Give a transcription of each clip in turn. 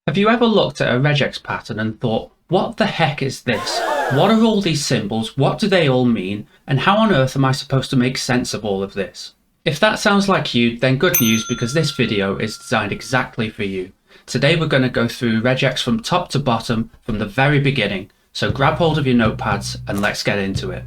Have you ever looked at a regex pattern and thought, what the heck is this? What are all these symbols? What do they all mean? And how on earth am I supposed to make sense of all of this? If that sounds like you, then good news, because this video is designed exactly for you. Today we're going to go through regex from top to bottom, from the very beginning. So grab hold of your notepads and let's get into it.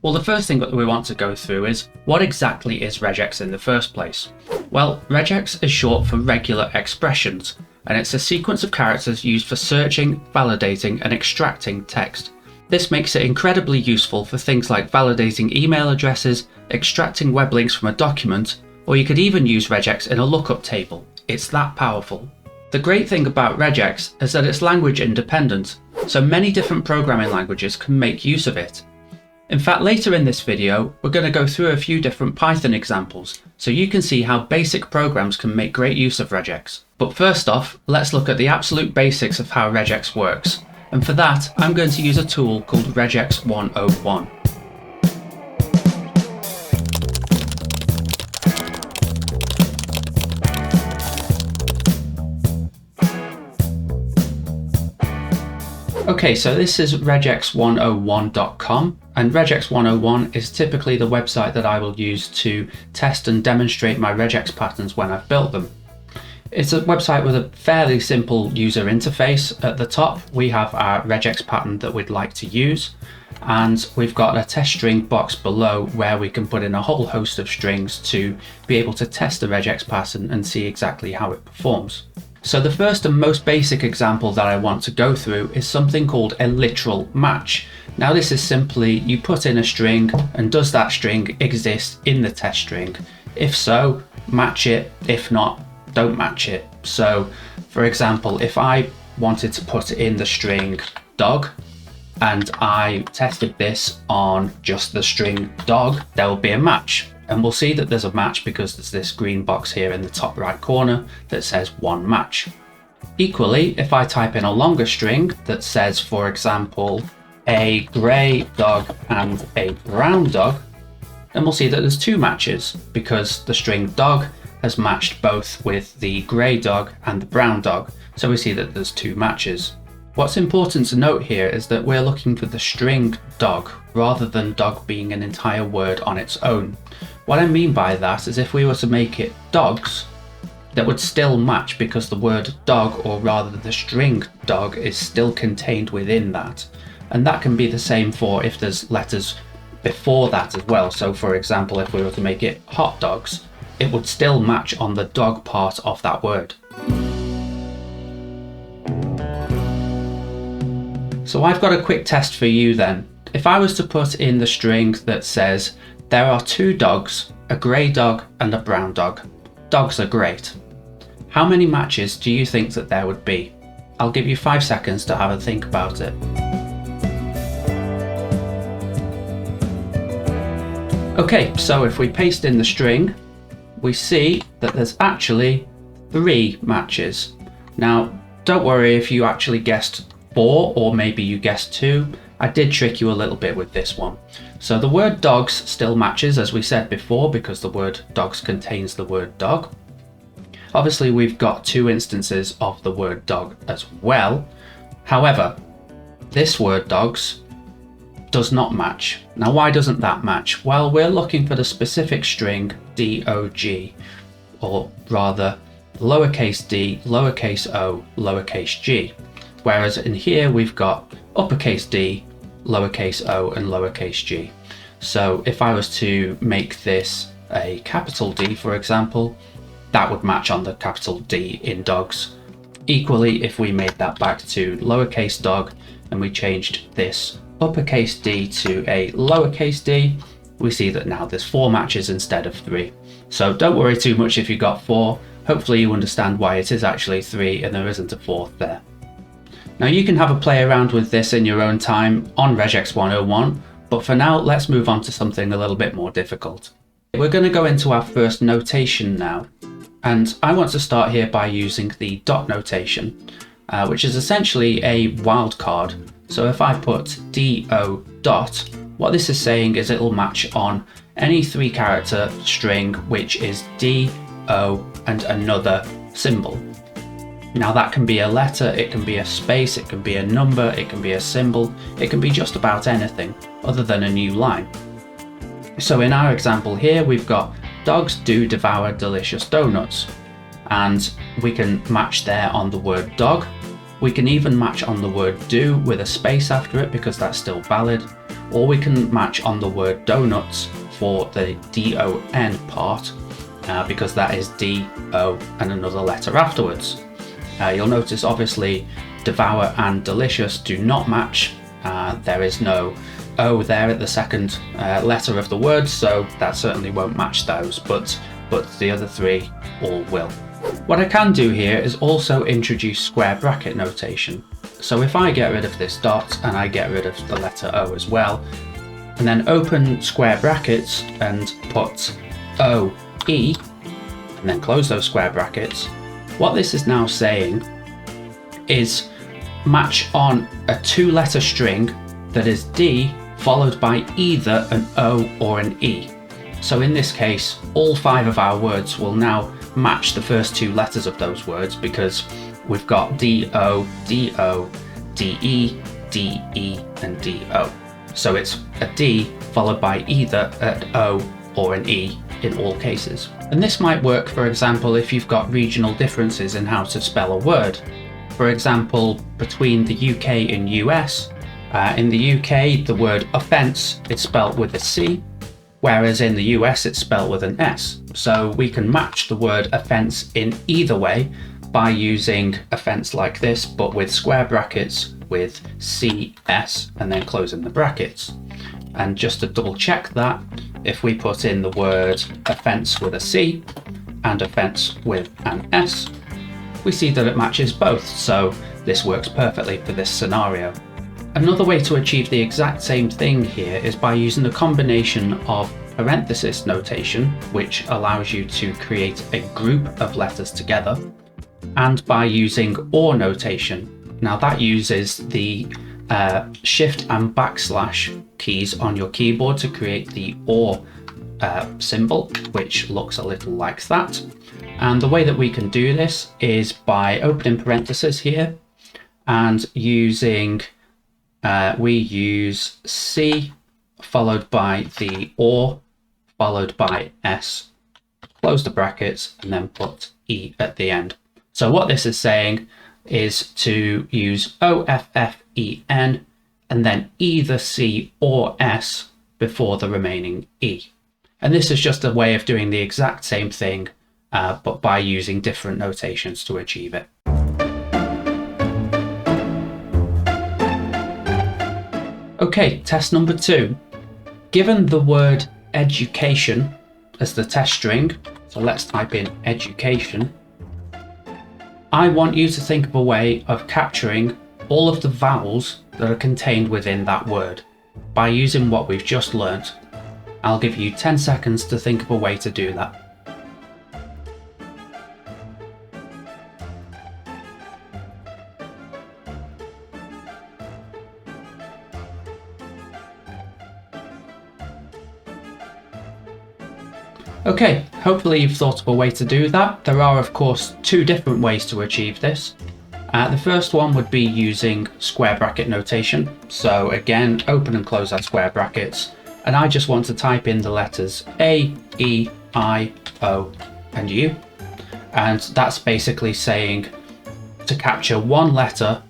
Well, the first thing that we want to go through is, what exactly is regex in the first place? Well, regex is short for regular expressions, and it's a sequence of characters used for searching, validating, and extracting text. This makes it incredibly useful for things like validating email addresses, extracting web links from a document, or you could even use regex in a lookup table. It's that powerful. The great thing about regex is that it's language independent, so many different programming languages can make use of it. In fact, later in this video, we're going to go through a few different Python examples, so you can see how basic programs can make great use of regex. But first off, let's look at the absolute basics of how regex works. And for that, I'm going to use a tool called Regex 101. Okay, so this is regex101.com, and Regex 101 is typically the website that I will use to test and demonstrate my regex patterns when I've built them. It's a website with a fairly simple user interface. At the top, we have our regex pattern that we'd like to use, and we've got a test string box below where we can put in a whole host of strings to be able to test the regex pattern and see exactly how it performs. So the first and most basic example that I want to go through is something called a literal match. Now this is simply you put in a string and does that string exist in the test string? If so, match it. If not, don't match it. So for example, if I wanted to put in the string dog and I tested this on just the string dog, there will be a match. And we'll see that there's a match because there's this green box here in the top right corner that says one match. Equally, if I type in a longer string that says, for example, a grey dog and a brown dog, then we'll see that there's two matches because the string dog has matched both with the grey dog and the brown dog. So we see that there's two matches. What's important to note here is that we're looking for the string dog rather than dog being an entire word on its own. What I mean by that is if we were to make it dogs, that would still match because the word dog, or rather the string dog, is still contained within that. And that can be the same for if there's letters before that as well. So for example, if we were to make it hot dogs, it would still match on the dog part of that word. So I've got a quick test for you then. If I was to put in the string that says, there are two dogs, a grey dog and a brown dog. Dogs are great. How many matches do you think that there would be? I'll give you 5 seconds to have a think about it. Okay, so if we paste in the string, we see that there's actually 3 matches. Now, don't worry if you actually guessed 4 or maybe you guessed 2. I did trick you a little bit with this one. So the word dogs still matches, as we said before, because the word dogs contains the word dog. Obviously, we've got 2 instances of the word dog as well. However, this word dogs does not match. Now, why doesn't that match? Well, we're looking for the specific string dog, or rather lowercase d, lowercase o, lowercase g. Whereas in here, we've got uppercase d, lowercase o and lowercase g. So if I was to make this a capital D, for example, that would match on the capital D in dogs. Equally, if we made that back to lowercase dog and we changed this uppercase D to a lowercase d, we see that now there's 4 matches instead of 3. So don't worry too much if you got 4. Hopefully you understand why it is actually 3 and there isn't a 4th there. Now you can have a play around with this in your own time on Regex 101, but for now let's move on to something a little bit more difficult. We're going to go into our first notation now, and I want to start here by using the dot notation, which is essentially a wildcard. So if I put do dot, what this is saying is it'll match on any 3-character string which is D, O, and another symbol. Now that can be a letter, it can be a space, it can be a number, it can be a symbol, it can be just about anything other than a new line. So in our example here, we've got dogs do devour delicious donuts, and we can match there on the word dog. We can even match on the word do with a space after it because that's still valid, or we can match on the word donuts for the D-O-N part because that is D, O, and another letter afterwards. You'll notice obviously devour and delicious do not match. There is no O there at the second letter of the word, so that certainly won't match those, but the other 3 all will. What I can do here is also introduce square bracket notation. So if I get rid of this dot and I get rid of the letter O as well, and then open square brackets and put O, E, and then close those square brackets, what this is now saying is match on a 2-letter string that is D followed by either an O or an E. So in this case, all 5 of our words will now match the first 2 letters of those words because we've got D-O, D-O, D-E, D-E, and D-O. So it's a D followed by either an O or an E in all cases. And this might work, for example, if you've got regional differences in how to spell a word. For example, between the UK and US, in the UK the word offence is spelt with a C, whereas in the US it's spelt with an S. So we can match the word offence in either way by using offence like this, but with square brackets with CS and then closing the brackets. And just to double check that, if we put in the word offence with a C and offence with an S, we see that it matches both, so this works perfectly for this scenario. Another way to achieve the exact same thing here is by using a combination of parenthesis notation, which allows you to create a group of letters together, and by using or notation. Now that uses the shift and backslash keys on your keyboard to create the or symbol, which looks a little like that. And the way that we can do this is by opening parentheses here and using we use C followed by the or followed by S, close the brackets, and then put E at the end. So what this is saying is to use OFFEN and then either C or S before the remaining E. And this is just a way of doing the exact same thing, but by using different notations to achieve it. Okay, test number 2. Given the word education as the test string, so let's type in education, I want you to think of a way of capturing all of the vowels that are contained within that word by using what we've just learnt. I'll give you 10 seconds to think of a way to do that. Okay, hopefully you've thought of a way to do that. There are of course 2 different ways to achieve this. The first one would be using square bracket notation. So again, open and close our square brackets, and I just want to type in the letters A, E, I, O, and U. And that's basically saying to capture one letter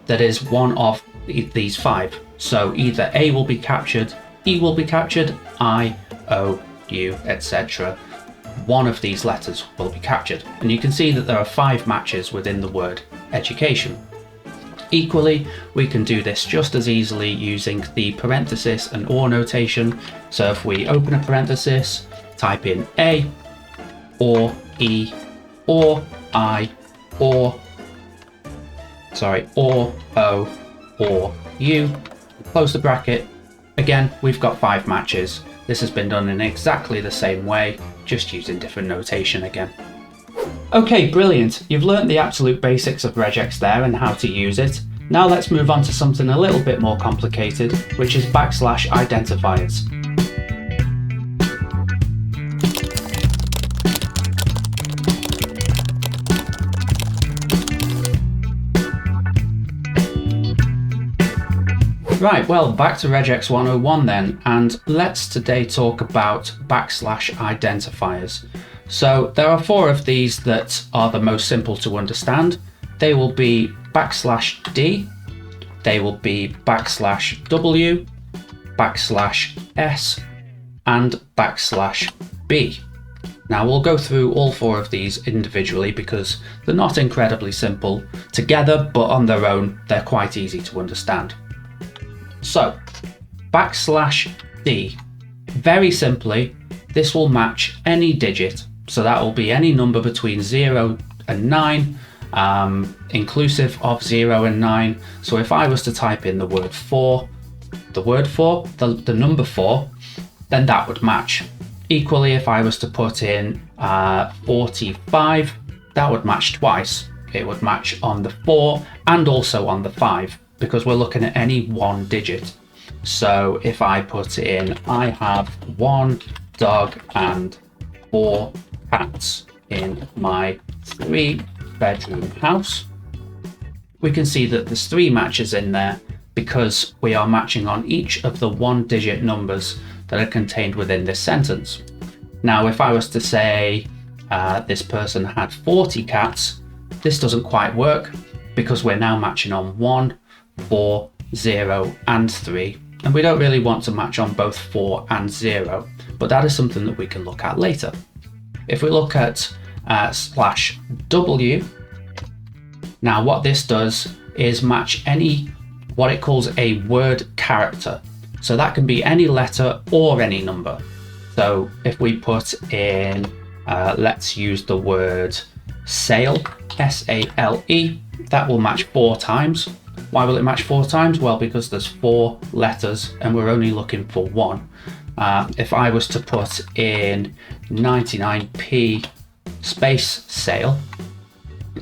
that is one of these 5. So either A will be captured, E will be captured, I, O, U, etc. One of these letters will be captured, and you can see that there are 5 matches within the word education. Equally, we can do this just as easily using the parenthesis and or notation. So if we open a parenthesis, type in A, or E, or I, or O, or U, close the bracket. Again, we've got 5 matches. This has been done in exactly the same way, just using different notation again. Okay, brilliant. You've learnt the absolute basics of Regex there and how to use it. Now let's move on to something a little bit more complicated, which is backslash identifiers. Right, well, back to Regex 101 then, and let's today talk about backslash identifiers. So there are 4 of these that are the most simple to understand. They will be backslash D, they will be backslash W, backslash S, and backslash B. Now we'll go through all 4 of these individually because they're not incredibly simple together, but on their own they're quite easy to understand. So backslash D, very simply, this will match any digit. So that will be any number between 0 and 9, inclusive of 0 and 9. So if I was to type in the word 4, the number 4, then that would match. Equally, if I was to put in 45, that would match twice. It would match on the 4 and also on the 5 because we're looking at any one digit. So if I put in, I have 1 dog and 4 cats in my 3-bedroom house, we can see that there's 3 matches in there because we are matching on each of the 1-digit numbers that are contained within this sentence. Now, if I was to say this person had 40 cats, this doesn't quite work because we're now matching on 1, 4, 0, and 3. And we don't really want to match on both 4 and 0, but that is something that we can look at later. If we look at slash W, now what this does is match any, what it calls a word character. So that can be any letter or any number. So if we put in, let's use the word sale, S-A-L-E, that will match 4 times. Why will it match 4 times? Well, because there's 4 letters and we're only looking for 1. If I was to put in 99p space sale,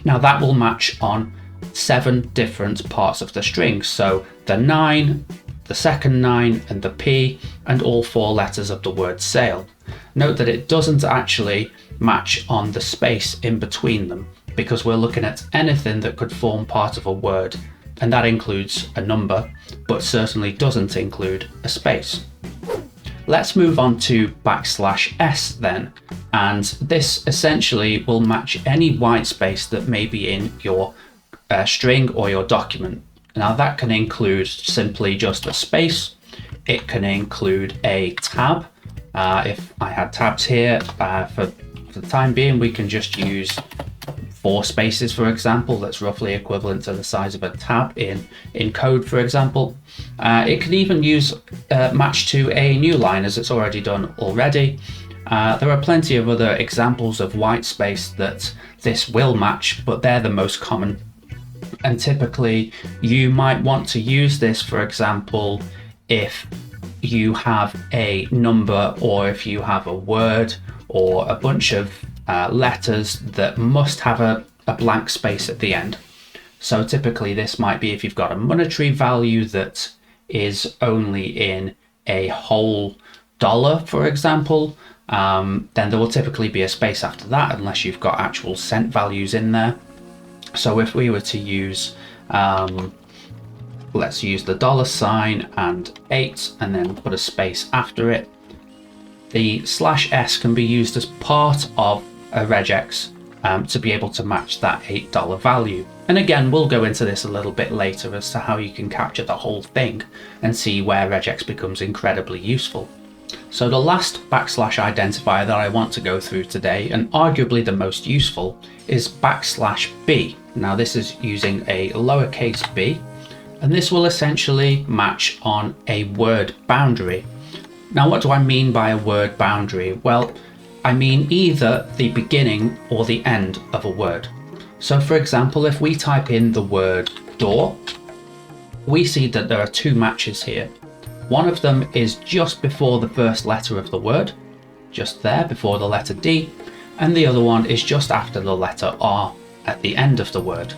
now that will match on 7 different parts of the string. So the 9, the second 9, and the P, and all 4 letters of the word sale. Note that it doesn't actually match on the space in between them because we're looking at anything that could form part of a word, and that includes a number, but certainly doesn't include a space. Let's move on to backslash S then, and this essentially will match any white space that may be in your string or your document. Now that can include simply just a space, it can include a tab. If I had tabs here, for the time being we can just use 4 spaces, for example. That's roughly equivalent to the size of a tab in code, for example. It can even use match to a new line as it's already done already. There are plenty of other examples of white space that this will match, but they're the most common. And typically you might want to use this, for example, if you have a number or if you have a word or a bunch of letters that must have a blank space at the end. So typically this might be if you've got a monetary value that is only in a whole dollar, for example, then there will typically be a space after that unless you've got actual cent values in there. So if we were to use, let's use the $sign and 8 and then put a space after it, the /s can be used as part of a regex to be able to match that $8 value. And again, we'll go into this a little bit later as to how you can capture the whole thing and see where regex becomes incredibly useful. So the last backslash identifier that I want to go through today, and arguably the most useful, is \b. Now this is using a lowercase b, and this will essentially match on a word boundary. Now what do I mean by a word boundary? Well, I mean either the beginning or the end of a word. So for example, if we type in the word door, we see that there are 2 matches here. One of them is just before the first letter of the word, just there before the letter D, and the other one is just after the letter R at the end of the word.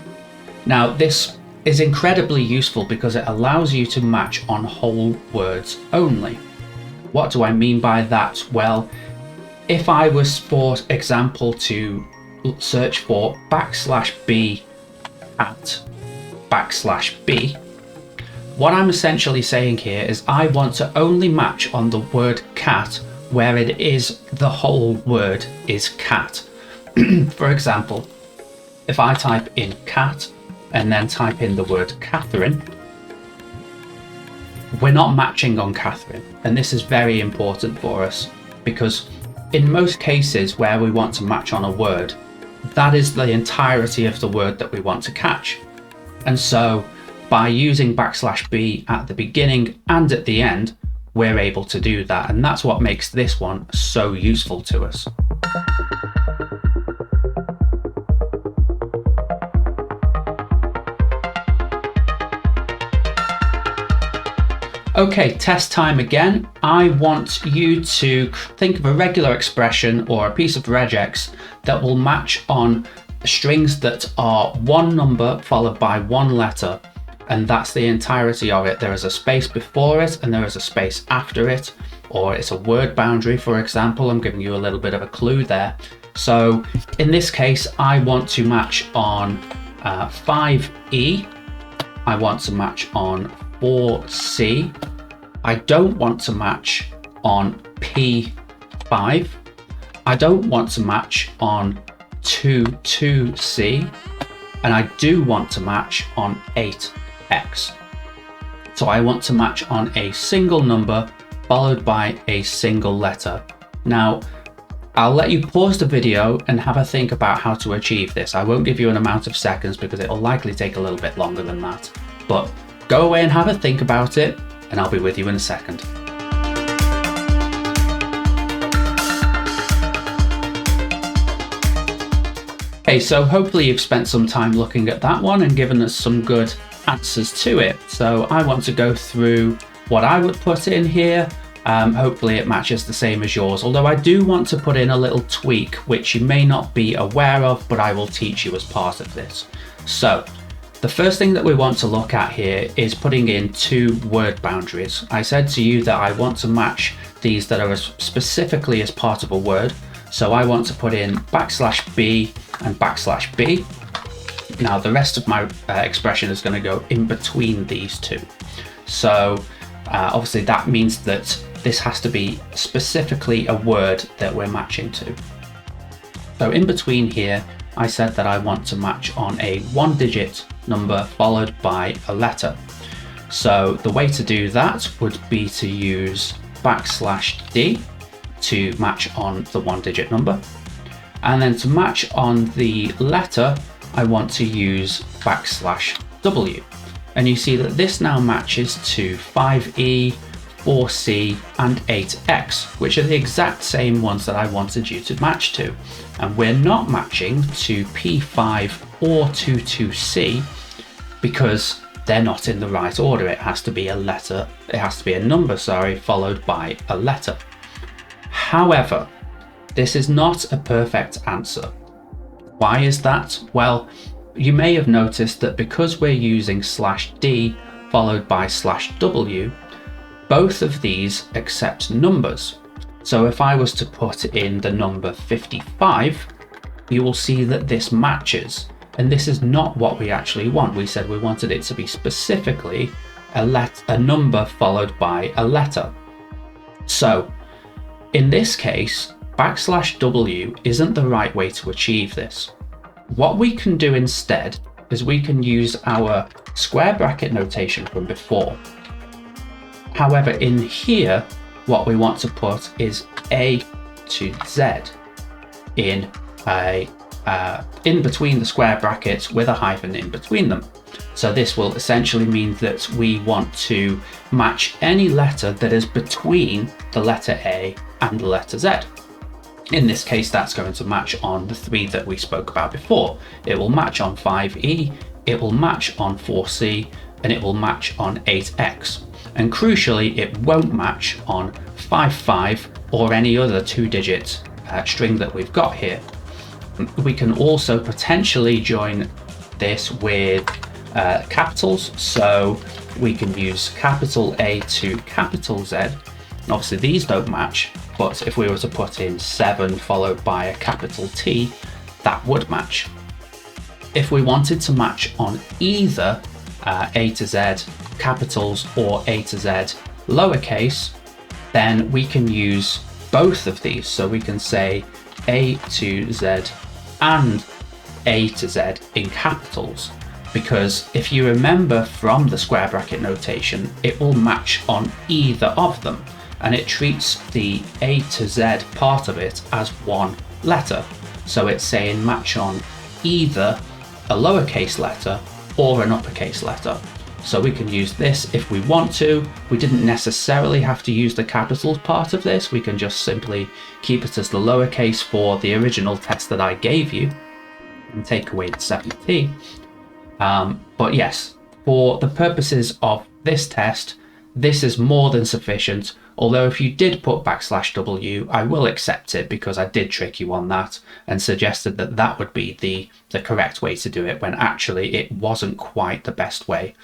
Now this is incredibly useful because it allows you to match on whole words only. What do I mean by that? Well, if I was, for example, to search for \b at \b, What I'm essentially saying here is I want to only match on the word cat where it is the whole word is cat. For example, if I type in cat and then type in the word Catherine, we're not matching on Catherine. And this is very important for us because in most cases where we want to match on a word, that is the entirety of the word that we want to catch. And so by using \b at the beginning and at the end, we're able to do that. And that's what makes this one so useful to us. Okay, test time again. I want you to think of a regular expression or a piece of regex that will match on strings that are one number followed by one letter, and that's the entirety of it. There is a space before it and there is a space after it, or it's a word boundary, for example. I'm giving you a little bit of a clue there. So in this case, I want to match on 5E. I want to match on 4C. I don't want to match on P5. I don't want to match on 2C. And I do want to match on 8X. So I want to match on a single number followed by a single letter. Now, I'll let you pause the video and have a think about how to achieve this. I won't give you an amount of seconds because it'll likely take a little bit longer than that. But go away and have a think about it, and I'll be with you in a second. Okay, so hopefully you've spent some time looking at that one and given us some good answers to it. So I want to go through what I would put in here. Hopefully it matches the same as yours, although I do want to put in a little tweak which you may not be aware of, but I will teach you as part of this. So the first thing that we want to look at here is putting in two word boundaries. I said to you that I want to match these that are specifically as part of a word. So I want to put in \b and \b. Now the rest of my expression is going to go in between these two. So obviously that means that this has to be specifically a word that we're matching to. So in between here, I said that I want to match on a one-digit number followed by a letter. So the way to do that would be to use \d to match on the one-digit number. And then to match on the letter, I want to use \w. And you see that this now matches to 5E, 4C, and 8X, which are the exact same ones that I wanted you to match to. And we're not matching to P5 or 22C because they're not in the right order. It has to be a letter, it has to be a number, sorry, followed by a letter. However, this is not a perfect answer. Why is that? Well, you may have noticed that because we're using /d followed by /w, both of these accept numbers. So if I was to put in the number 55, you will see that this matches. And this is not what we actually want. We said we wanted it to be specifically a number followed by a letter. So in this case, \w isn't the right way to achieve this. What we can do instead is we can use our square bracket notation from before. However, in here, what we want to put is A to Z in between the square brackets with a hyphen in between them. So this will essentially mean that we want to match any letter that is between the letter A and the letter Z. In this case, that's going to match on the three that we spoke about before. It will match on 5E, it will match on 4C, and it will match on 8X. And crucially, it won't match on 55 or any other two-digit string that we've got here. We can also potentially join this with capitals, so we can use capital A to capital Z. Obviously these don't match, but if we were to put in 7 followed by a capital T, that would match. If we wanted to match on either A to Z, capitals or A to Z lowercase, then we can use both of these. So we can say A to Z and A to Z in capitals, because if you remember from the square bracket notation, it will match on either of them, and it treats the A to Z part of it as one letter. So it's saying match on either a lowercase letter or an uppercase letter. So we can use this if we want to. We didn't necessarily have to use the capitals part of this. We can just simply keep it as the lowercase for the original test that I gave you and take away the 7t. But yes, for the purposes of this test, this is more than sufficient. Although if you did put \W, I will accept it because I did trick you on that and suggested that that would be the correct way to do it, when actually it wasn't quite the best way.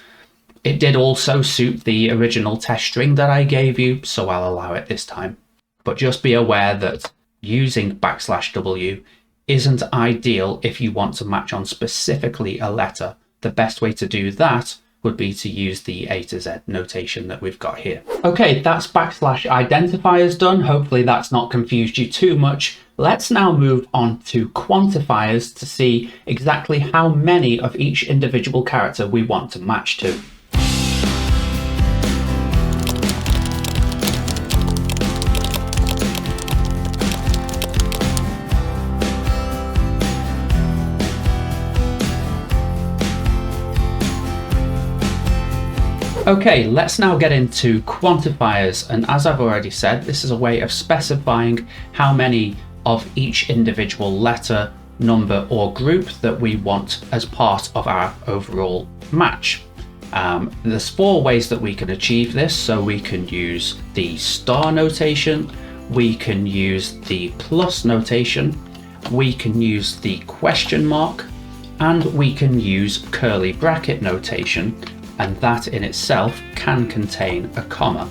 It did also suit the original test string that I gave you, so I'll allow it this time. But just be aware that using \W isn't ideal if you want to match on specifically a letter. The best way to do that would be to use the A to Z notation that we've got here. Okay, that's \identifiers done. Hopefully that's not confused you too much. Let's now move on to quantifiers to see exactly how many of each individual character we want to match to. Okay, let's now get into quantifiers, and as I've already said, this is a way of specifying how many of each individual letter, number or group that we want as part of our overall match. There's 4 ways that we can achieve this. So we can use the star notation, we can use the plus notation, we can use the question mark, and we can use curly bracket notation, and that in itself can contain a comma.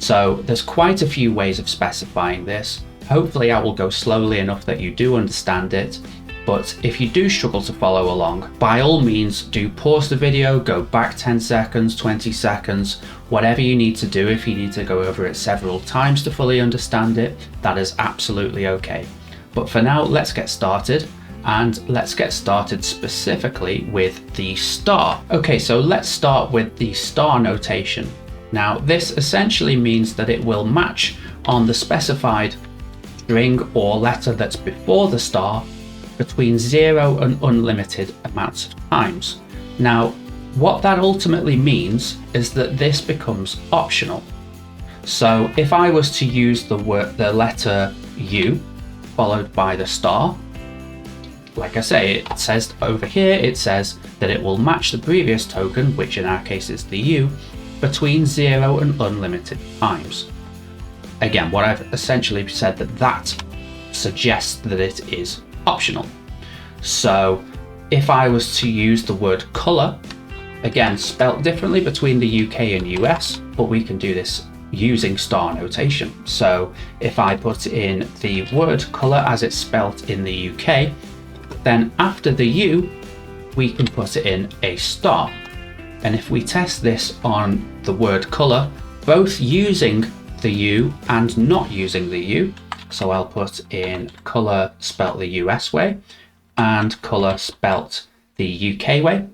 So there's quite a few ways of specifying this. Hopefully I will go slowly enough that you do understand it, but if you do struggle to follow along, by all means do pause the video, go back 10 seconds, 20 seconds, whatever you need to do. If you need to go over it several times to fully understand it, that is absolutely okay. But for now, let's get started. And let's get started specifically with the star. Okay, so let's start with the star notation. Now, this essentially means that it will match on the specified string or letter that's before the star between 0 and unlimited amounts of times. Now, what that ultimately means is that this becomes optional. So if I was to use the letter U followed by the star, like I say, it says over here, it says that it will match the previous token, which in our case is the U, between 0 and unlimited times. Again, what I've essentially said that suggests that it is optional. So if I was to use the word colour, again, spelt differently between the UK and US, but we can do this using star notation. So if I put in the word colour as it's spelt in the UK, then after the U, we can put in a star. And if we test this on the word colour, both using the U and not using the U, so I'll put in colour spelt the US way and colour spelt the UK way,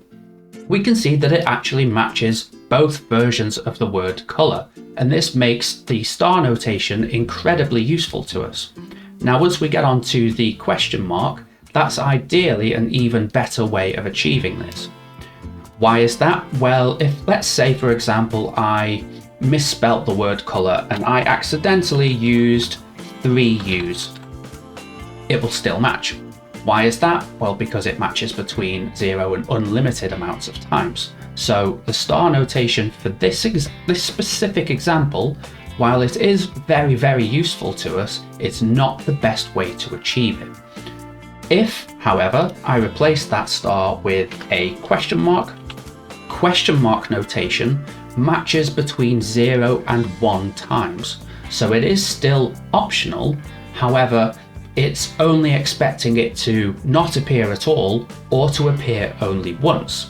we can see that it actually matches both versions of the word colour. And this makes the star notation incredibly useful to us. Now, once we get onto the question mark, that's ideally an even better way of achieving this. Why is that? Well, if let's say, for example, I misspelt the word colour and I accidentally used 3 U's, it will still match. Why is that? Well, because it matches between 0 and unlimited amounts of times. So the star notation for this specific example, while it is very, very useful to us, it's not the best way to achieve it. If, however, I replace that star with a question mark notation matches between 0 and 1 times. So it is still optional, however, it's only expecting it to not appear at all or to appear only once.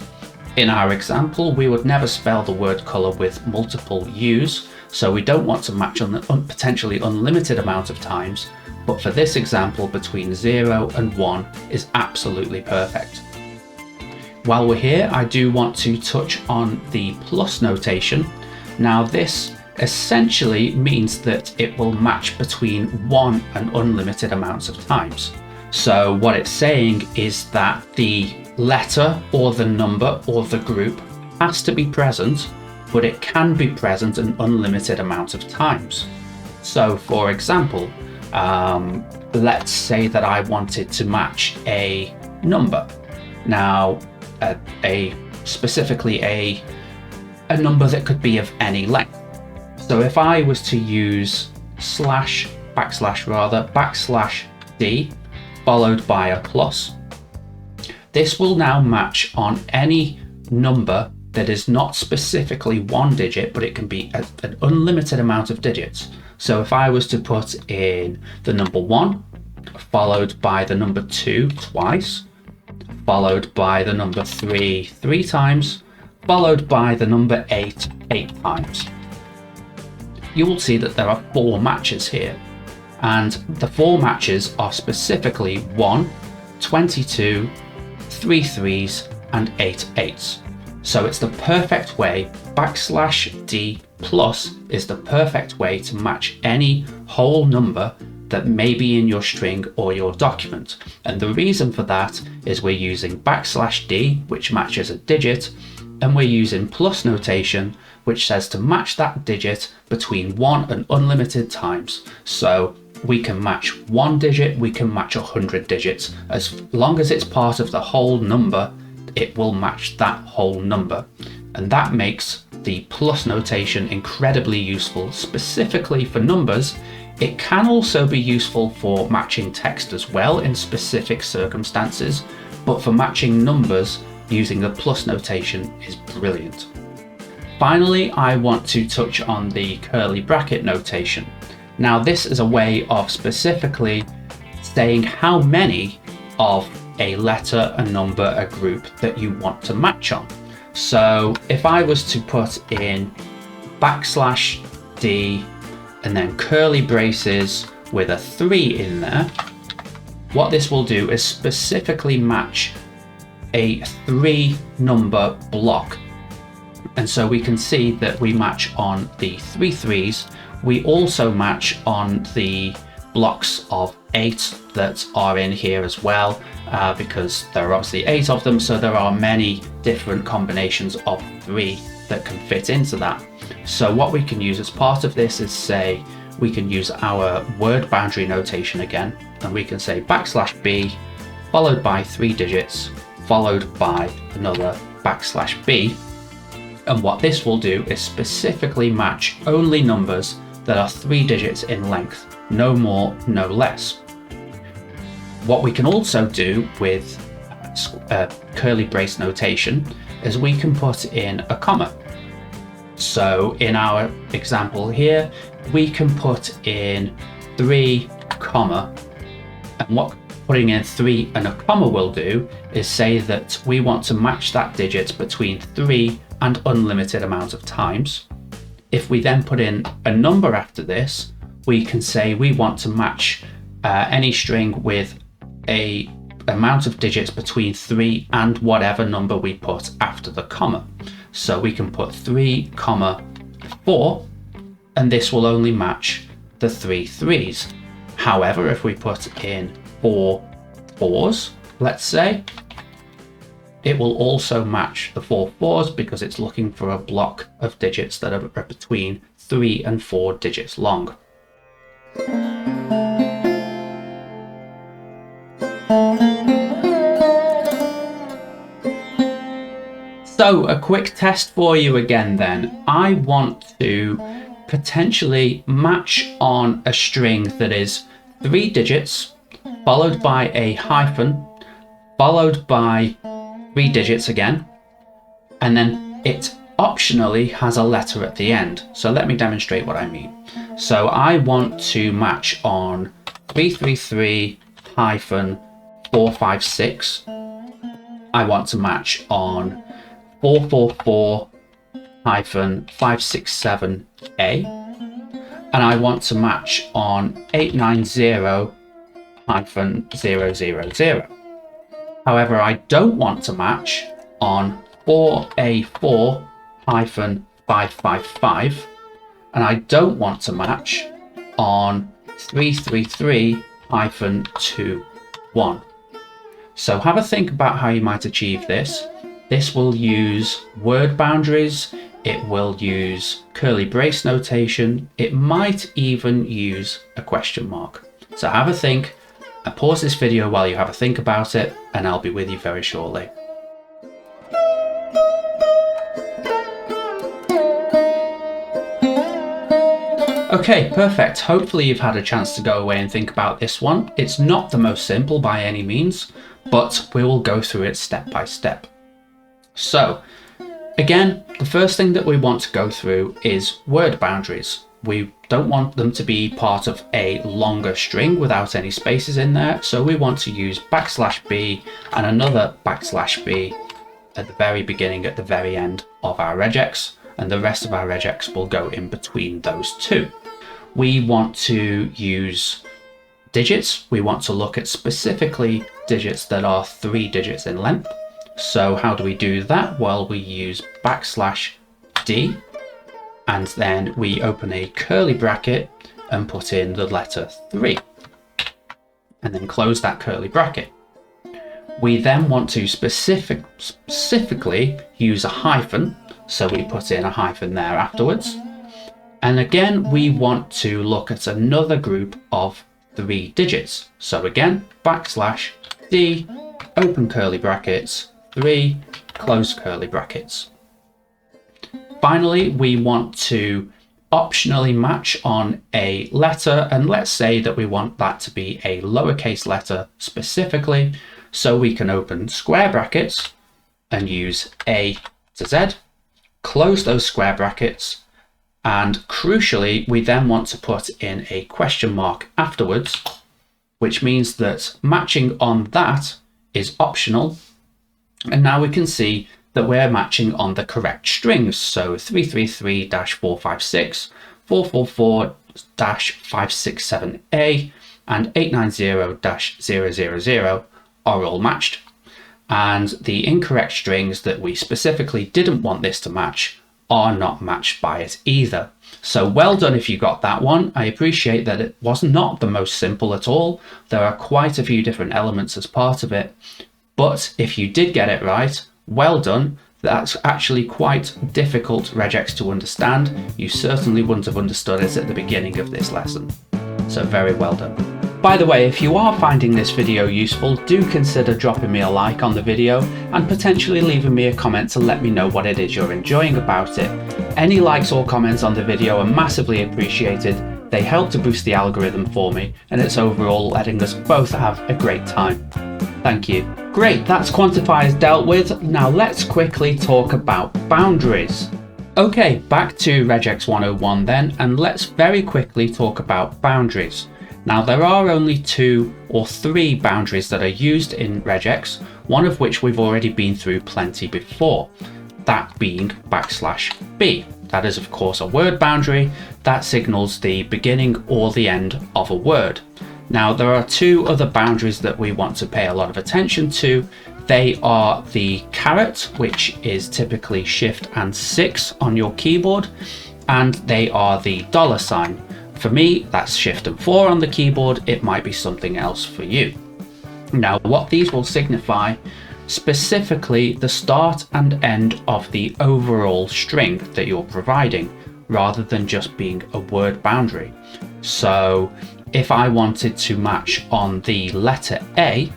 In our example, we would never spell the word colour with multiple U's, so we don't want to match on the potentially unlimited amount of times, but for this example, between 0 and 1 is absolutely perfect. While we're here, I do want to touch on the plus notation. Now this essentially means that it will match between 1 and unlimited amounts of times. So what it's saying is that the letter or the number or the group has to be present, but it can be present an unlimited amount of times. So for example, let's say that I wanted to match a number. Now, specifically a number that could be of any length. So if I was to use backslash D followed by a plus, this will now match on any number that is not specifically one digit, but it can be an unlimited amount of digits. So if I was to put in the number 1, followed by the number 2 twice, followed by the number 3 3 times, followed by the number 8 8 times, you will see that there are 4 matches here. And the 4 matches are specifically 1, 22, 3 3s, and 8 8s. So it's the perfect way, \D plus is the perfect way to match any whole number that may be in your string or your document. And the reason for that is we're using \D, which matches a digit, and we're using plus notation, which says to match that digit between 1 and unlimited times. So we can match 1 digit, we can match 100 digits. As long as it's part of the whole number, it will match that whole number. And that makes the plus notation incredibly useful, specifically for numbers. It can also be useful for matching text as well in specific circumstances, but for matching numbers, using the plus notation is brilliant. Finally, I want to touch on the curly bracket notation. Now this is a way of specifically saying how many of a letter, a number, a group that you want to match on. So if I was to put in \D and then curly braces with a 3 in there, what this will do is specifically match a 3 number block. And so we can see that we match on the 3 3s. We also match on the blocks of 8 that are in here as well, because there are obviously 8 of them, so there are many different combinations of 3 that can fit into that. So what we can use as part of this is, say, we can use our word boundary notation again, and we can say \B followed by 3 digits followed by another \B. And what this will do is specifically match only numbers that are 3 digits in length, no more, no less. What we can also do with curly brace notation is we can put in a comma. So in our example here, we can put in 3, comma, and what putting in 3 and a comma will do is say that we want to match that digit between 3 and unlimited amount of times. If we then put in a number after this, we can say we want to match any string with a amount of digits between 3 and whatever number we put after the comma. So we can put 3, 4, and this will only match the 3 3s. However, if we put in 4 4s, let's say, it will also match the 4 4s because it's looking for a block of digits that are between 3 and 4 digits long. So a quick test for you again then. I want to potentially match on a string that is 3 digits followed by a hyphen followed by 3 digits again, and then it optionally has a letter at the end. So let me demonstrate what I mean. So I want to match on 333 hyphen 456. I want to match on 444-567A, and I want to match on 890-000. However, I don't want to match on 4A4-555, and I don't want to match on 333-21. So have a think about how you might achieve this. This will use word boundaries, it will use curly brace notation, it might even use a question mark. So have a think, and pause this video while you have a think about it, and I'll be with you very shortly. Okay, perfect. Hopefully you've had a chance to go away and think about this one. It's not the most simple by any means, but we will go through it step by step. So, again, the first thing that we want to go through is word boundaries. We don't want them to be part of a longer string without any spaces in there, so we want to use \b and another \b at the very beginning, at the very end of our regex, and the rest of our regex will go in between those two. We want to use digits. We want to look at specifically digits that are 3 digits in length. So how do we do that? Well, we use \d, and then we open a curly bracket and put in the letter 3, and then close that curly bracket. We then want to specifically use a hyphen, so we put in a hyphen there afterwards. And again, we want to look at another group of 3 digits. So again, \d, open curly brackets, 3, close curly brackets. Finally, we want to optionally match on a letter, and let's say that we want that to be a lowercase letter specifically, so we can open square brackets and use A to Z, close those square brackets, and crucially, we then want to put in a question mark afterwards, which means that matching on that is optional. And now we can see that we're matching on the correct strings. So 333-456, 444-567A, and 890-000 are all matched. And the incorrect strings that we specifically didn't want this to match are not matched by it either. So well done if you got that one. I appreciate that it was not the most simple at all. There are quite a few different elements as part of it. But if you did get it right, well done. That's actually quite difficult regex to understand. You certainly wouldn't have understood it at the beginning of this lesson. So very well done. By the way, if you are finding this video useful, do consider dropping me a like on the video and potentially leaving me a comment to let me know what it is you're enjoying about it. Any likes or comments on the video are massively appreciated. They help to boost the algorithm for me, and it's overall letting us both have a great time. Thank you. Great, that's quantifiers dealt with. Now let's quickly talk about boundaries. Okay, back to Regex 101 then, and let's very quickly talk about boundaries. Now there are only 2 or 3 boundaries that are used in regex, one of which we've already been through plenty before, that being \b. That is of course a word boundary that signals the beginning or the end of a word. Now there are 2 other boundaries that we want to pay a lot of attention to. They are the caret, which is typically Shift and 6 on your keyboard, and they are the $sign. For me, that's Shift and 4 on the keyboard. It might be something else for you. Now, what these will signify, specifically the start and end of the overall string that you're providing, rather than just being a word boundary. So if I wanted to match on the letter A,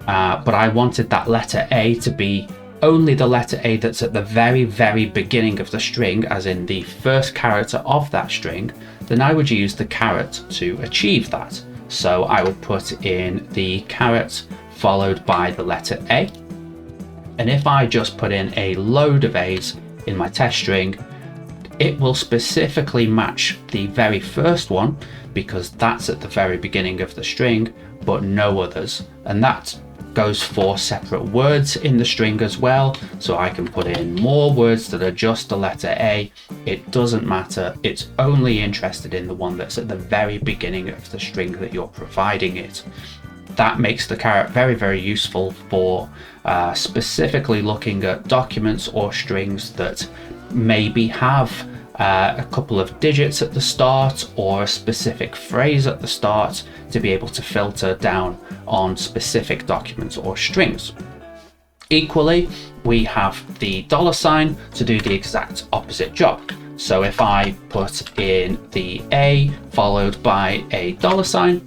but I wanted that letter A to be only the letter A that's at the very, very beginning of the string, as in the first character of that string, then I would use the caret to achieve that. So I would put in the caret followed by the letter A. And if I just put in a load of A's in my test string, it will specifically match the very first one because that's at the very beginning of the string, but no others. And that goes for separate words in the string as well. So I can put in more words that are just the letter A. It doesn't matter. It's only interested in the one that's at the very beginning of the string that you're providing it. That makes the caret very, very useful for specifically looking at documents or strings that maybe have a couple of digits at the start or a specific phrase at the start to be able to filter down on specific documents or strings. Equally, we have the $sign to do the exact opposite job. So if I put in the A followed by a $sign,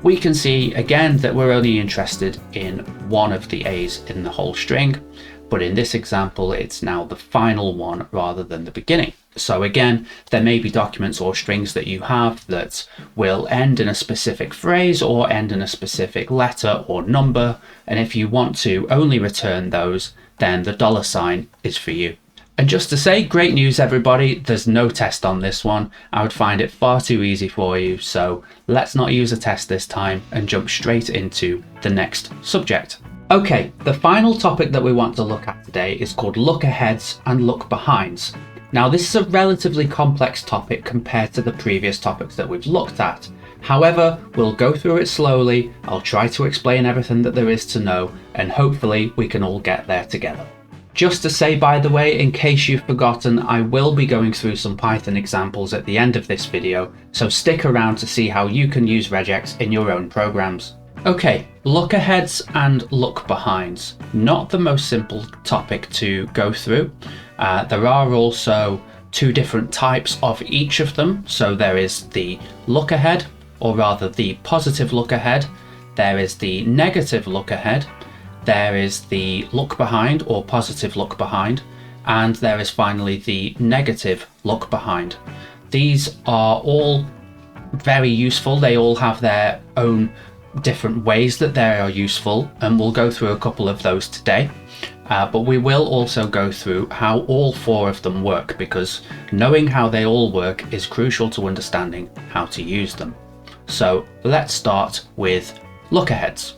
we can see again that we're only interested in one of the A's in the whole string, but in this example it's now the final one rather than the beginning. So again, there may be documents or strings that you have that will end in a specific phrase or end in a specific letter or number, and if you want to only return those, then the $sign is for you. And just to say, great news everybody, there's no test on this one. I would find it far too easy for you, so let's not use a test this time and jump straight into the next subject. Okay, the final topic that we want to look at today is called look aheads and look behinds. Now this is a relatively complex topic compared to the previous topics that we've looked at. However, we'll go through it slowly, I'll try to explain everything that there is to know, and hopefully we can all get there together. Just to say, by the way, in case you've forgotten, I will be going through some Python examples at the end of this video, so stick around to see how you can use regex in your own programs. Okay, look aheads and look behinds. Not the most simple topic to go through. There are also two different types of each of them. So there is the look ahead, or rather the positive look ahead. There is the negative look ahead. There is the look behind or positive look behind, and there is finally the negative look behind. These are all very useful. They all have their own different ways that they are useful, and we'll go through a couple of those today. But we will also go through how all four of them work, because knowing how they all work is crucial to understanding how to use them. So let's start with look aheads.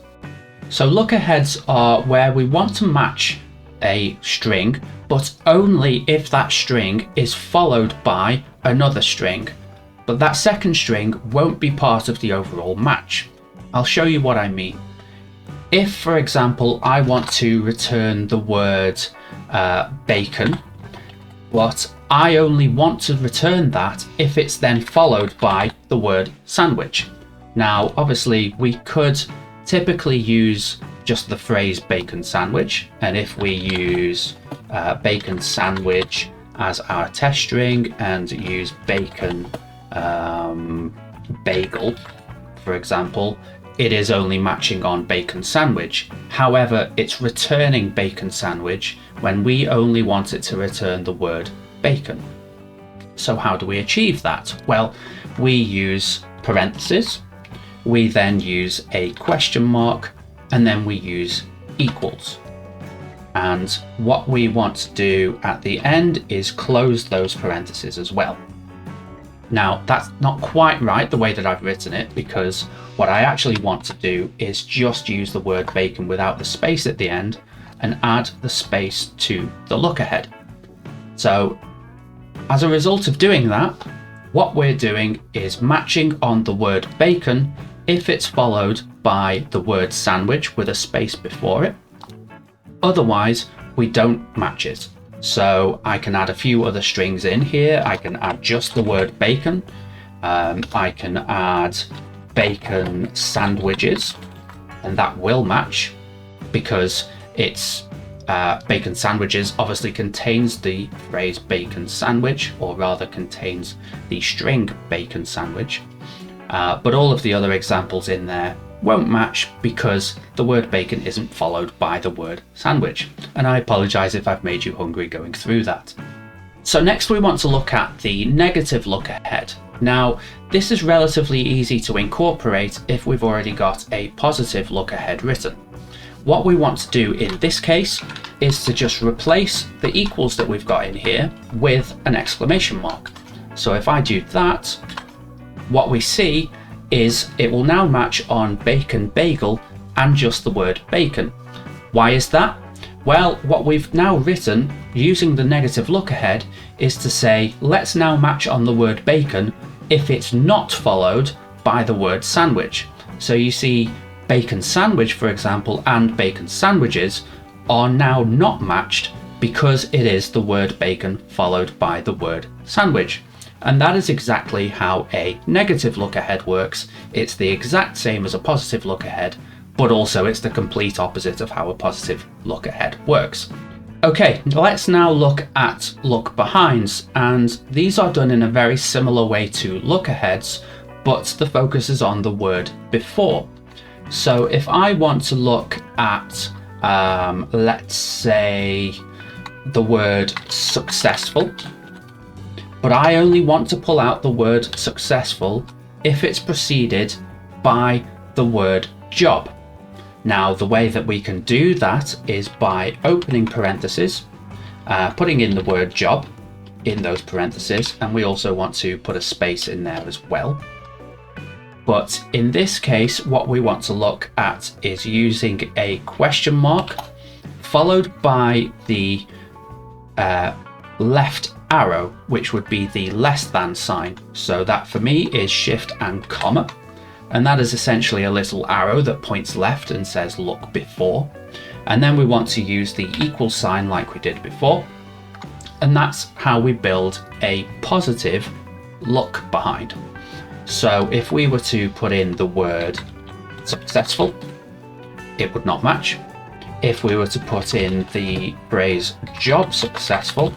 So look aheads are where we want to match a string, but only if that string is followed by another string. But that second string won't be part of the overall match. I'll show you what I mean. If, for example, I want to return the word bacon, but I only want to return that if it's then followed by the word sandwich. Now, obviously, we could typically use just the phrase bacon sandwich, and if we use bacon sandwich as our test string and use bacon bagel, for example, it is only matching on bacon sandwich. However, it's returning bacon sandwich when we only want it to return the word bacon. So how do we achieve that? Well, we use parentheses, we then use a question mark, and then we use equals. And what we want to do at the end is close those parentheses as well. Now, that's not quite right the way that I've written it, because what I actually want to do is just use the word bacon without the space at the end and add the space to the look ahead. So as a result of doing that, what we're doing is matching on the word bacon if it's followed by the word sandwich with a space before it. Otherwise, we don't match it. So I can add a few other strings in here. I can add just the word bacon. I can add bacon sandwiches, and that will match because it's bacon sandwiches obviously contains the phrase bacon sandwich, or rather contains the string bacon sandwich. But all of the other examples in there won't match because the word bacon isn't followed by the word sandwich. And I apologize if I've made you hungry going through that. So next we want to look at the negative look ahead. Now, this is relatively easy to incorporate if we've already got a positive look ahead written. What we want to do in this case is to just replace the equals that we've got in here with an exclamation mark. So if I do that, what we see is it will now match on bacon bagel and just the word bacon. Why is that? Well, what we've now written using the negative look ahead is to say, let's now match on the word bacon if it's not followed by the word sandwich. So you see bacon sandwich, for example, and bacon sandwiches are now not matched because it is the word bacon followed by the word sandwich. And that is exactly how a negative look ahead works. It's the exact same as a positive look ahead, but also it's the complete opposite of how a positive look ahead works. Okay, let's now look at look behinds, and these are done in a very similar way to look aheads, but the focus is on the word before. So if I want to look at, let's say, the word successful, but I only want to pull out the word successful if it's preceded by the word job. Now, the way that we can do that is by opening parentheses, putting in the word job in those parentheses, and we also want to put a space in there as well. But in this case, what we want to look at is using a question mark followed by the left arrow, which would be the less than sign. So that for me is shift and comma, and that is essentially a little arrow that points left and says look before. And then we want to use the equal sign like we did before, and that's how we build a positive look behind. So if we were to put in the word successful, it would not match. If we were to put in the phrase job successful,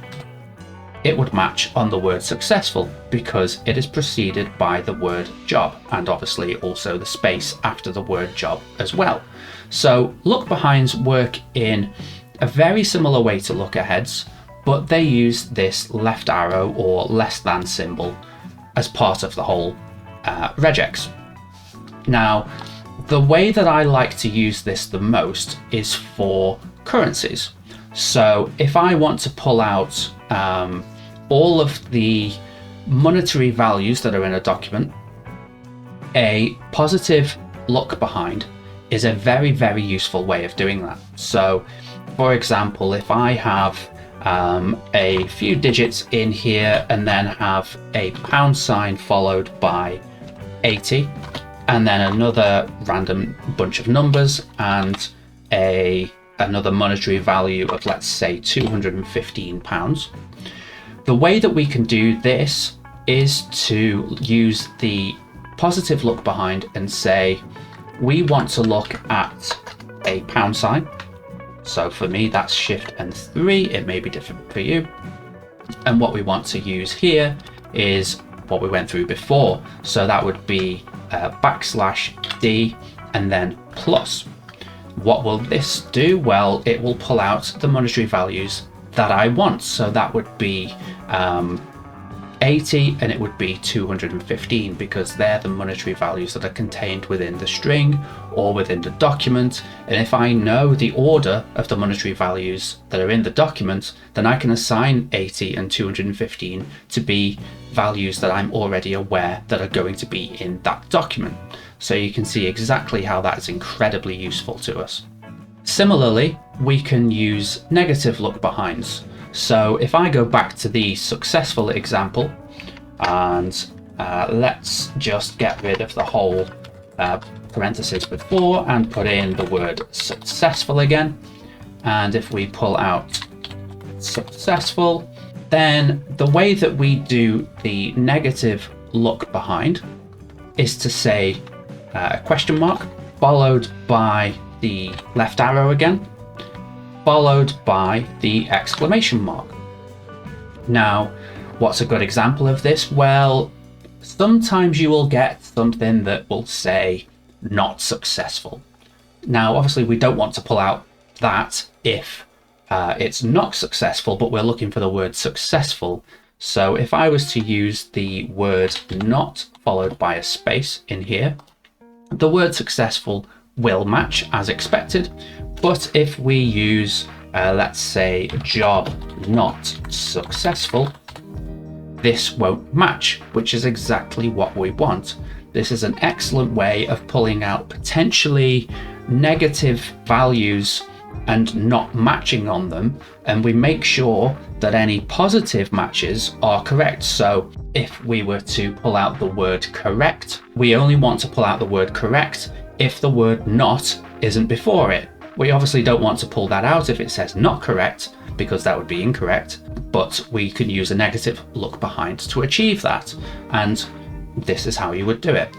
it would match on the word successful because it is preceded by the word job, and obviously also the space after the word job as well. So look behinds work in a very similar way to look aheads, but they use this left arrow or less than symbol as part of the whole regex. Now, the way that I like to use this the most is for currencies. So if I want to pull out all of the monetary values that are in a document, a positive look behind is a very, very useful way of doing that. So for example, if I have a few digits in here and then have a pound sign followed by 80, and then another random bunch of numbers and another monetary value of, let's say, £215. The way that we can do this is to use the positive look behind and say, we want to look at a pound sign. So for me, that's shift and 3. It may be different for you. And what we want to use here is what we went through before. So that would be \D and then plus. What will this do? Well, it will pull out the monetary values that I want. So that would be 80 and it would be 215 because they're the monetary values that are contained within the string or within the document. And if I know the order of the monetary values that are in the document, then I can assign 80 and 215 to be values that I'm already aware that are going to be in that document. So you can see exactly how that is incredibly useful to us. Similarly, we can use negative look behinds. So if I go back to the successful example and let's just get rid of the whole parentheses before and put in the word successful again. And if we pull out successful, then the way that we do the negative look behind is to say a question mark followed by the left arrow again, followed by the exclamation mark. Now, what's a good example of this? Well, sometimes you will get something that will say not successful. Now, obviously we don't want to pull out that if it's not successful, but we're looking for the word successful. So if I was to use the word not followed by a space in here, the word successful will match as expected. But if we use, let's say, job not successful, this won't match, which is exactly what we want. This is an excellent way of pulling out potentially negative values and not matching on them, and we make sure that any positive matches are correct. So if we were to pull out the word correct, we only want to pull out the word correct if the word not isn't before it. We obviously don't want to pull that out if it says not correct, because that would be incorrect, but we can use a negative look behind to achieve that, and this is how you would do it.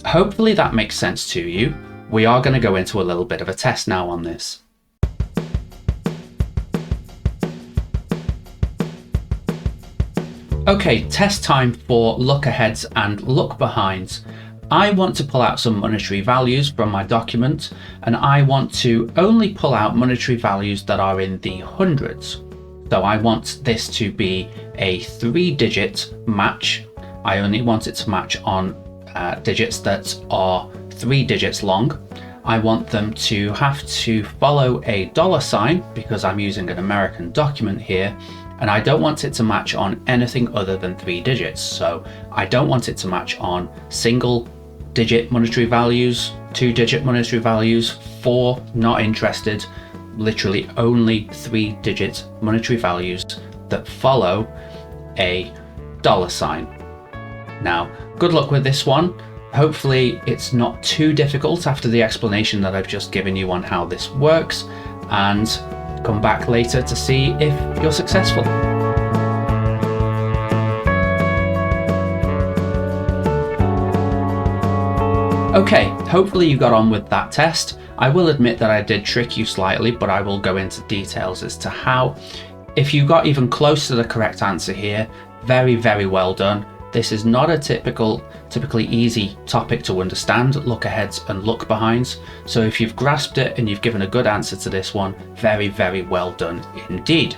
Hopefully that makes sense to you. We are going to go into a little bit of a test now on this. Okay, test time for look aheads and look behinds. I want to pull out some monetary values from my document, and I want to only pull out monetary values that are in the hundreds. So I want this to be a 3-digit match. I only want it to match on digits that are 3 digits long. I want them to have to follow a $sign because I'm using an American document here, and I don't want it to match on anything other than 3 digits. So I don't want it to match on single digit monetary values, 2-digit monetary values, 4, not interested, literally only 3-digit monetary values that follow a $sign. Now, good luck with this one. Hopefully it's not too difficult after the explanation that I've just given you on how this works, and come back later to see if you're successful. Okay, hopefully you got on with that test. I will admit that I did trick you slightly, but I will go into details as to how. If you got even close to the correct answer here, very, very well done. This is not a typically easy topic to understand, look aheads and look behinds. So if you've grasped it and you've given a good answer to this one, very, very well done indeed.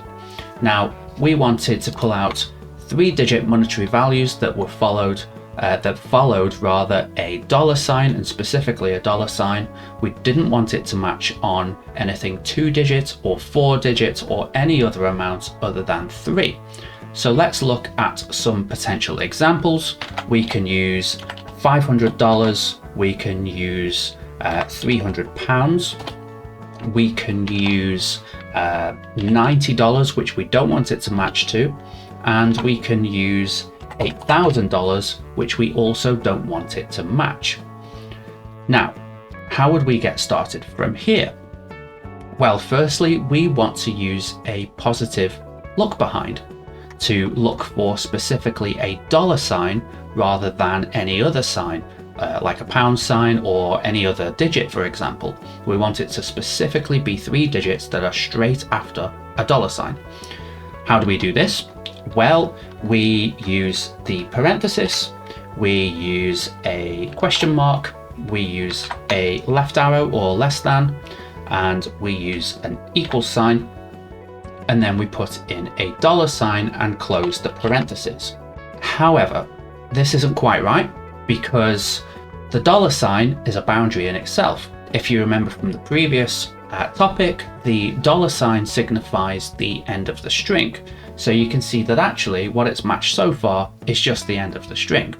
Now, we wanted to pull out 3-digit monetary values that were followed a $sign, and specifically a $sign. We didn't want it to match on anything 2-digit or 4-digit or any other amount other than 3. So let's look at some potential examples. We can use $500, we can use £300, we can use $90, which we don't want it to match to, and we can use $8,000, which we also don't want it to match. Now, how would we get started from here? Well, firstly, we want to use a positive look behind to look for specifically a $sign rather than any other sign, like a pound sign or any other digit, for example. We want it to specifically be 3 digits that are straight after a $sign. How do we do this? Well, we use the parenthesis, we use a question mark, we use a left arrow or less than, and we use an equal sign, and then we put in a $sign and close the parentheses. However, this isn't quite right because the $sign is a boundary in itself. If you remember from the previous topic, the $sign signifies the end of the string. So you can see that actually what it's matched so far is just the end of the string.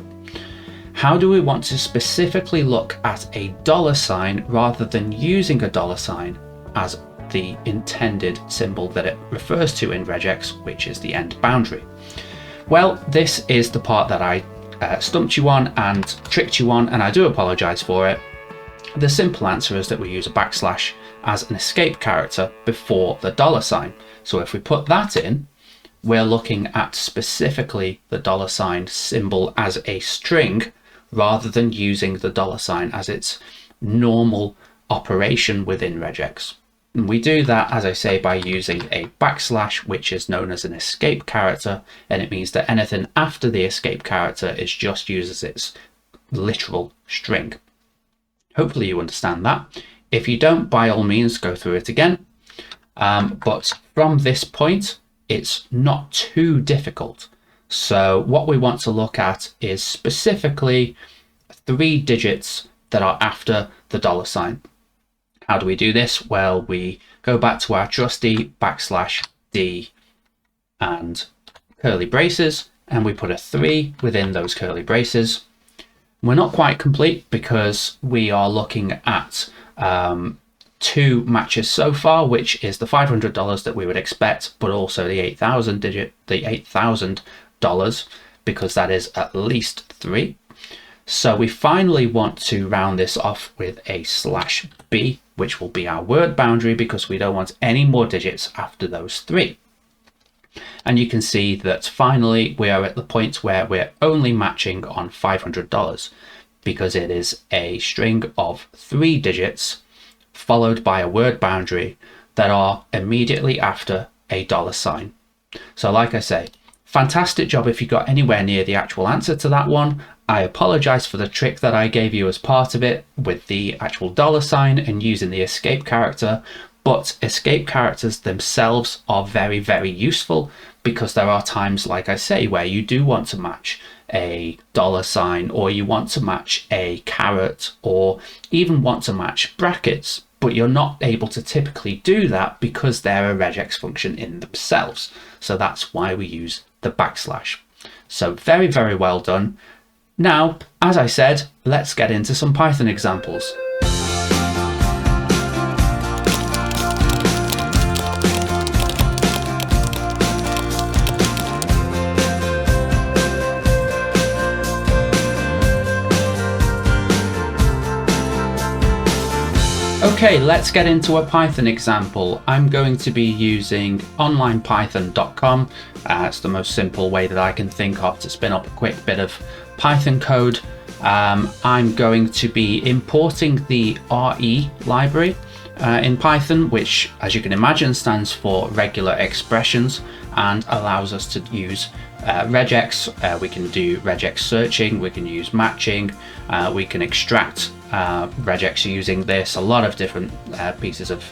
How do we want to specifically look at a $sign rather than using a $sign as the intended symbol that it refers to in Regex, which is the end boundary? Well, this is the part that I stumped you on and tricked you on, and I do apologize for it. The simple answer is that we use a backslash as an escape character before the $sign. So if we put that in, we're looking at specifically the $sign symbol as a string rather than using the $sign as its normal operation within Regex. And we do that, as I say, by using a backslash, which is known as an escape character, and it means that anything after the escape character is just used as its literal string. Hopefully you understand that. If you don't, by all means, go through it again. But from this point, it's not too difficult. So what we want to look at is specifically 3 digits that are after the $sign. How do we do this? Well, we go back to our trusty \d and curly braces, and we put a 3 within those curly braces. We're not quite complete because we are looking at two matches so far, which is the $500 that we would expect, but also the $8,000, because that is at least 3. So we finally want to round this off with a /b, which will be our word boundary, because we don't want any more digits after those 3. And you can see that finally we are at the point where we're only matching on $500, because it is a string of 3 digits followed by a word boundary that are immediately after a $sign. So like I say, fantastic job if you got anywhere near the actual answer to that one. I apologize for the trick that I gave you as part of it with the actual $sign and using the escape character, but escape characters themselves are very, very useful, because there are times, like I say, where you do want to match a $sign, or you want to match a caret, or even want to match brackets, but you're not able to typically do that because they're a regex function in themselves. So that's why we use the \. So very, very well done. Now, as I said, let's get into some Python examples. Okay, let's get into a Python example. I'm going to be using onlinepython.com. It's the most simple way that I can think of to spin up a quick bit of Python code. I'm going to be importing the RE library in Python, which, as you can imagine, stands for regular expressions and allows us to use regex. We can do regex searching, we can use matching, we can extract regex using this, a lot of different pieces of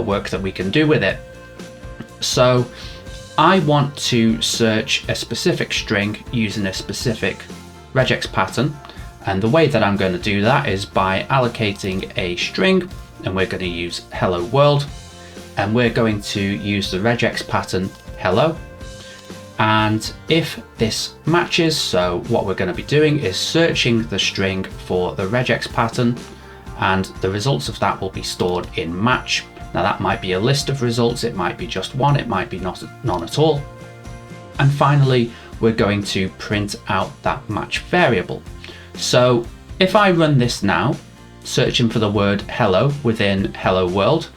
work that we can do with it. So I want to search a specific string using a specific regex pattern, and the way that I'm going to do that is by allocating a string, and we're going to use hello world, and we're going to use the regex pattern hello. And if this matches, so what we're going to be doing is searching the string for the regex pattern, and the results of that will be stored in match. Now that might be a list of results, it might be just one, it might be none at all. And finally, we're going to print out that match variable. So if I run this now, searching for the word hello within hello world,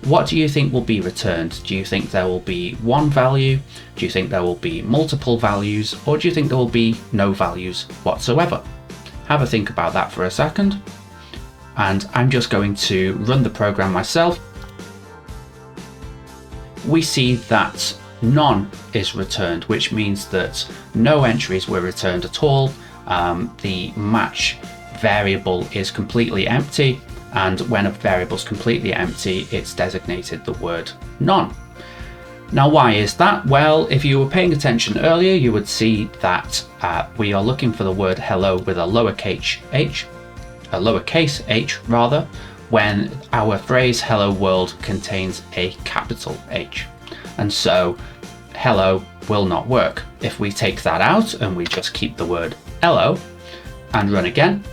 what do you think will be returned? Do you think there will be one value? Do you think there will be multiple values? Or do you think there will be no values whatsoever? Have a think about that for a second. And I'm just going to run the program myself. We see that none is returned, which means that no entries were returned at all. The match variable is completely empty. And when a variable is completely empty, it's designated the word none. Now, why is that? Well, if you were paying attention earlier, you would see that we are looking for the word hello with a lowercase h rather, when our phrase hello world contains a capital H. And so hello will not work. If we take that out and we just keep the word hello and run again,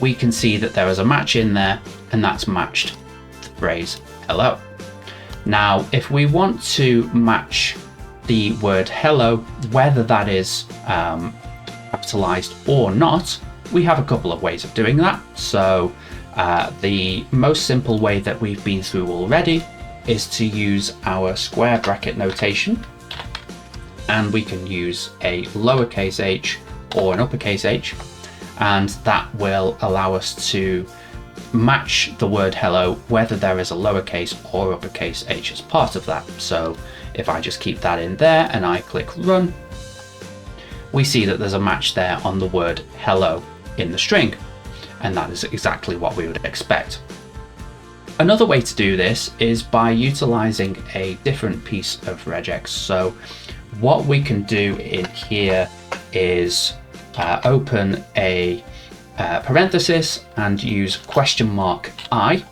we can see that there is a match in there, and that's matched the phrase hello. Now, if we want to match the word hello, whether that is capitalized or not, we have a couple of ways of doing that. So the most simple way that we've been through already is to use our square bracket notation, and we can use a lowercase h or an uppercase H, and that will allow us to match the word hello whether there is a lowercase or uppercase h as part of that. So if I just keep that in there and I click run, we see that there's a match there on the word hello in the string, and that is exactly what we would expect. Another way to do this is by utilizing a different piece of regex. So what we can do in here is open a parenthesis and use $i,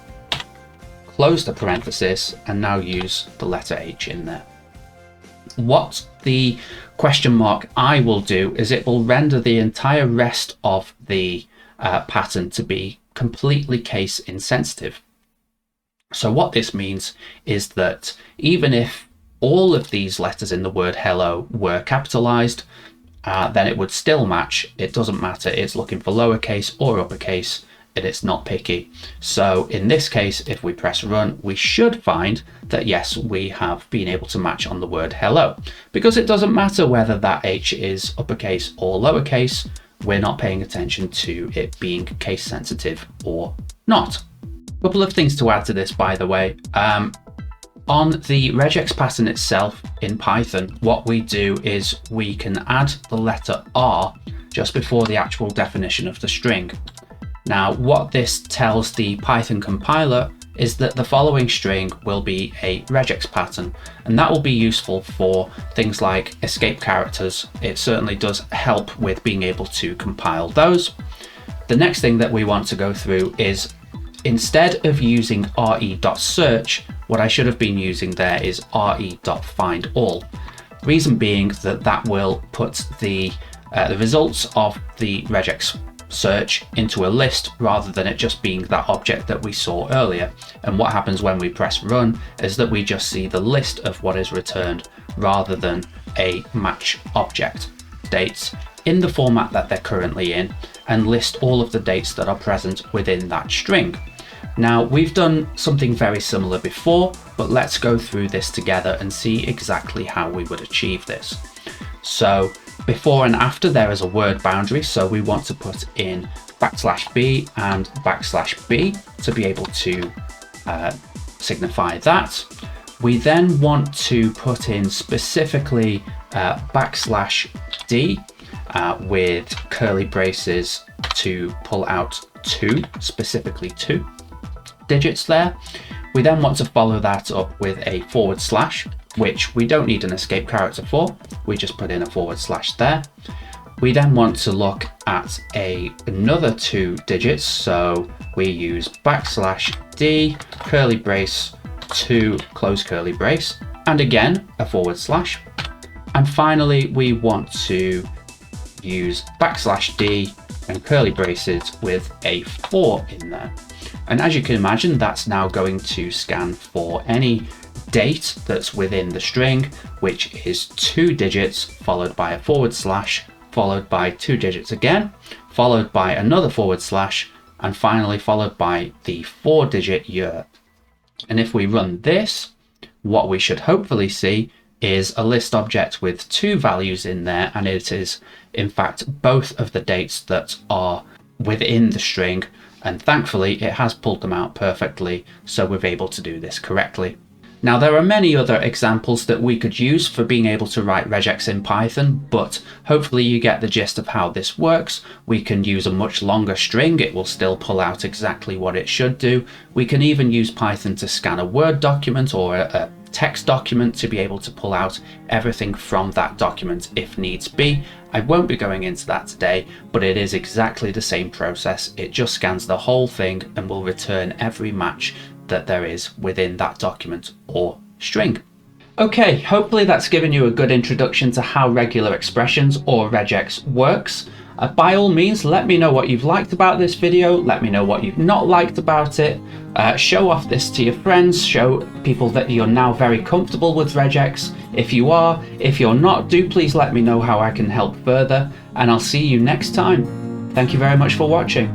close the parenthesis, and now use the letter H in there. What the $i will do is it will render the entire rest of the pattern to be completely case insensitive. So what this means is that even if all of these letters in the word hello were capitalized, then it would still match. It doesn't matter. It's looking for lowercase or uppercase, and it's not picky. So in this case, if we press run, we should find that yes, we have been able to match on the word hello, because it doesn't matter whether that H is uppercase or lowercase. We're not paying attention to it being case sensitive or not. A couple of things to add to this, by the way. On the regex pattern itself in Python, what we do is we can add the letter R just before the actual definition of the string. Now, what this tells the Python compiler is that the following string will be a regex pattern, and that will be useful for things like escape characters. It certainly does help with being able to compile those. The next thing that we want to go through is, instead of using re.search, what I should have been using there is re.findAll. Reason being that that will put the results of the regex search into a list rather than it just being that object that we saw earlier. And what happens when we press run is that we just see the list of what is returned rather than a match object. Dates in the format that they're currently in, and list all of the dates that are present within that string. Now, we've done something very similar before, but let's go through this together and see exactly how we would achieve this. So before and after, there is a word boundary, so we want to put in \b and \b to be able to signify that. We then want to put in specifically \d with curly braces to pull out specifically two digits there. We then want to follow that up with a /, which we don't need an escape character for. We just put in a / there. We then want to look at another 2 digits, so we use \d, curly brace, 2, close curly brace, and again a /. And finally, we want to use \d and curly braces with a 4 in there. And as you can imagine, that's now going to scan for any date that's within the string, which is 2 digits followed by a /, followed by 2 digits again, followed by another /, and finally followed by the 4-digit year. And if we run this, what we should hopefully see is a list object with 2 values in there, and it is in fact both of the dates that are within the string, and thankfully it has pulled them out perfectly, so we're able to do this correctly. Now, there are many other examples that we could use for being able to write regex in Python, but hopefully you get the gist of how this works. We can use a much longer string. It will still pull out exactly what it should do. We can even use Python to scan a Word document or a text document to be able to pull out everything from that document if needs be. I won't be going into that today, but it is exactly the same process. It just scans the whole thing and will return every match that there is within that document or string. Okay, hopefully that's given you a good introduction to how regular expressions or regex works. By all means, let me know what you've liked about this video, let me know what you've not liked about it. Show off this to your friends, show people that you're now very comfortable with regex. If you are, if you're not, do please let me know how I can help further, and I'll see you next time. Thank you very much for watching.